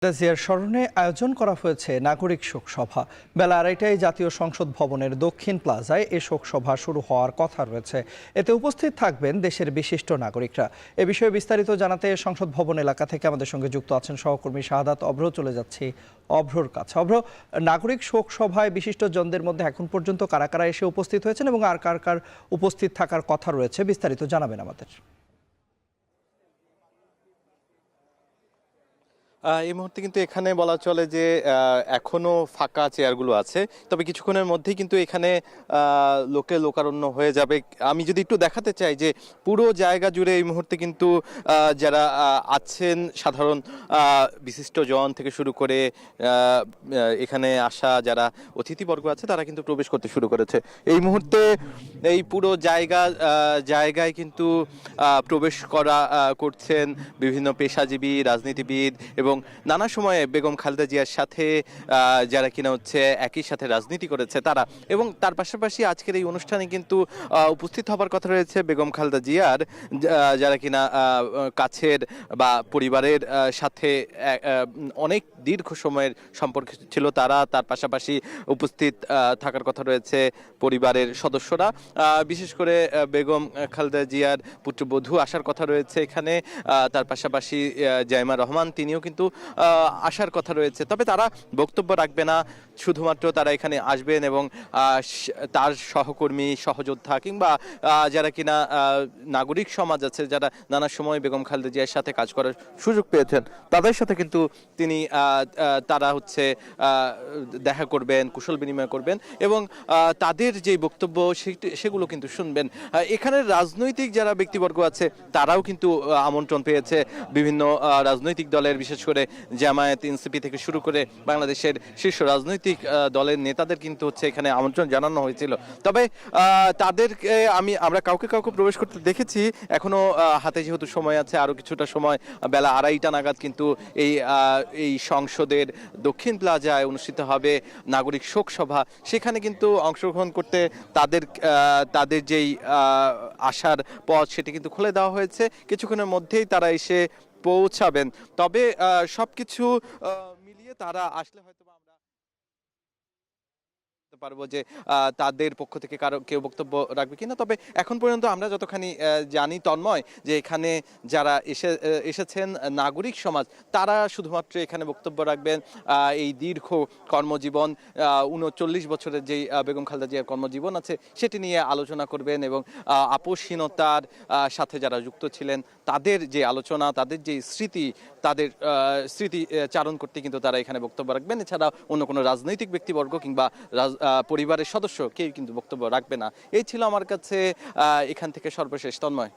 জিয়ার স্মরণে আয়োজন করা হয়েছে নাগরিক শোক সভা। বেলা 2:30টায় জাতীয় সংসদ ভবনের দক্ষিণ প্লাজায় এ শোক সভা শুরু হওয়ার কথা রয়েছে। এতে উপস্থিত থাকবেন দেশের বিশিষ্ট নাগরিকরা। এ বিষয়ে বিস্তারিত জানাতে সংসদ ভবন এলাকা থেকে আমাদের সঙ্গে যুক্ত আছেন সহকর্মী শাহাদাত অভ্র। চলে যাচ্ছি অভ্রর কাছে। অভ্র, নাগরিক শোক সভায় বিশিষ্টজনদের মধ্যে এখন পর্যন্ত কারা কারা এসে উপস্থিত হয়েছেন এবং আর কার কার উপস্থিত থাকার কথা রয়েছে, বিস্তারিত জানাবেন আমাদের। এই মুহূর্তে কিন্তু এখানে বলা চলে যে এখনো ফাঁকা চেয়ারগুলো আছে, তবে কিছুক্ষণের মধ্যেই কিন্তু এখানে লোকে লোকারণ্য হয়ে যাবে। আমি যদি একটু দেখাতে চাই যে পুরো জায়গা জুড়ে এই মুহূর্তে কিন্তু যারা আছেন সাধারণ বিশিষ্টজন থেকে শুরু করে এখানে আসা যারা অতিথিবর্গ আছে তারা কিন্তু প্রবেশ করতে শুরু করেছে। এই মুহূর্তে এই পুরো জায়গায় কিন্তু প্রবেশ করছেন বিভিন্ন পেশাজীবী, রাজনীতিবিদ এবং নানা সময়ে বেগম খালেদা জিয়ার সাথে যারা কিনা হচ্ছে একই সাথে রাজনীতি করেছে তারা। এবং তার পাশাপাশি আজকের এই অনুষ্ঠানে কিন্তু উপস্থিত হবার কথা রয়েছে বেগম খালেদা জিয়ার যারা কিনা কাছের বা পরিবারের সাথে অনেক দীর্ঘ সময়ের সম্পর্ক ছিল তারা। তার পাশাপাশি উপস্থিত থাকার কথা রয়েছে পরিবারের সদস্যরা, বিশেষ করে বেগম খালেদা জিয়ার পুত্রবধূ আসার কথা রয়েছে এখানে। তার পাশাপাশি জাইমা রহমান তিনিও কিন্তু আসার কথা রয়েছে। তবে তারা বক্তব্য রাখবে না, শুধুমাত্র তারা এখানে আসবেন এবং তার সহকর্মী, সহযোদ্ধা কিংবা যারা কিনা নাগরিক সমাজ আছে, যারা নানা সময় বেগম খালেদা জিয়ার সাথে কাজ করার সুযোগ পেয়েছেন, তাদের সাথে কিন্তু তিনি তারা হচ্ছে দেখা করবেন, কুশল বিনিময় করবেন এবং তাদের যে বক্তব্য সেগুলো কিন্তু শুনবেন। এখানের রাজনৈতিক যারা ব্যক্তিবর্গ আছে তারাও কিন্তু আমন্ত্রণ পেয়েছে বিভিন্ন রাজনৈতিক দলের, বিশেষ করে জামায়াত, এনসিপি থেকে শুরু করে বাংলাদেশের শীর্ষ রাজনৈতিক দলের নেতাদের কিন্তু হচ্ছে এখানে আমন্ত্রণ জানানো হয়েছিল। তবে তাদেরকে আমরা কাউকে প্রবেশ করতে দেখেছি। এখনো হাতে যেহেতু সময় আছে, আরো কিছুটা সময়, বেলা 2:30টা নাগাদ কিন্তু এই সংসদের দক্ষিণ প্লাজায় অনুষ্ঠিত হবে নাগরিক শোক সভা। সেখানে কিন্তু অংশগ্রহণ করতে তাদের যেই আসার পথ সেটি কিন্তু খুলে দেওয়া হয়েছে। কিছুক্ষণের মধ্যেই তারা এসে পৌঁছাবেন। তবে সবকিছু মিলিয়ে তারা আসলে হয়তো পারবো যে তাদের পক্ষ থেকে কেউ বক্তব্য রাখবে কিনা। তবে এখন পর্যন্ত আমরা যতখানি জানি তন্ময়, যে এখানে যারা এসেছেন নাগরিক সমাজ তারা শুধুমাত্র এখানে বক্তব্য রাখবেন এই দীর্ঘ কর্মজীবন, 39 বছরের যেই বেগম খালেদা জিয়ার কর্মজীবন আছে সেটি নিয়ে আলোচনা করবেন এবং আপোষহীনতার সাথে যারা যুক্ত ছিলেন তাদের যে আলোচনা, তাদের যে স্মৃতি চারণ করতে কিন্তু তারা এখানে বক্তব্য রাখবেন। এছাড়া অন্য কোনো রাজনৈতিক ব্যক্তিবর্গ কিংবা পরিবারের সদস্য কেউ কিন্তু বক্তব্য রাখবে না। এই ছিল আমার কাছে এখান থেকে সর্বশেষ। তন্ময়।